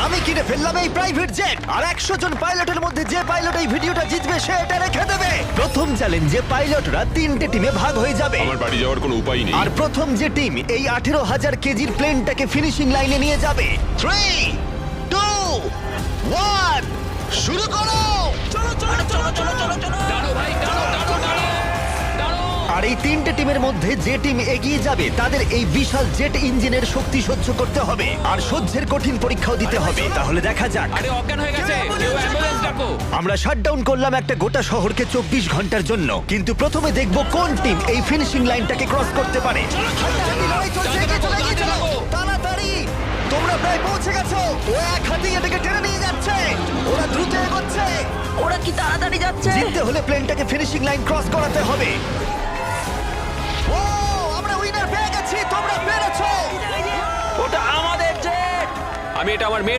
আমি কিনে ফেললাম এই প্রাইভেট জেট আর 100 জন পাইলটের মধ্যে যে পাইলট এই ভিডিওটা জিতবে সে এটা রেখে দেবে। প্রথম চ্যালেঞ্জে পাইলটরা 3টে টিমে ভাগ হয়ে যাবে। আমার বাড়ি যাওয়ার কোনো উপায় নেই। আর প্রথম যে টিম এই 18,000 কেজির প্লেনটাকে ফিনিশিং লাইনে নিয়ে যাবে। 3, 2, 1 শুরু করো। দাঁড়ো ভাই, দাঁড়ো। আর এই 3টে টিমের মধ্যে যে টিম এগিয়ে যাবে তাদের এই বিশাল জেট ইঞ্জিনের শক্তি সহ্য করতে হবে আর সহ্যের কঠিন পরীক্ষাও দিতে হবে। তাহলে দেখা যাক। আরে অজ্ঞান হয়ে গেছে, কেউ অ্যাম্বুলেন্স ডাকো। আমরা শাটডাউন করলাম একটা গোটা শহরকে 24 ঘন্টার জন্য, কিন্তু প্রথমে দেখব কোন টিম এই ফিনিশিং লাইনটাকে ক্রস করতে পারে। তাড়াতাড়ি, তোমরা প্রায় পৌঁছে গেছো। ও এক হাতেই এটাকে টেনে নিয়ে যাচ্ছে। ওরা দ্রুত এগোচ্ছে। ওরা কি তাড়াতাড়ি যাচ্ছে? জিততে হলে প্লেনটাকে ফিনিশিং লাইন ক্রস করাতে হবে। ও, আমরা উইনার পেয়ে গেছি। তোমরা পেরেছো। ওটা আমাদের জেট। আমি এটা আমার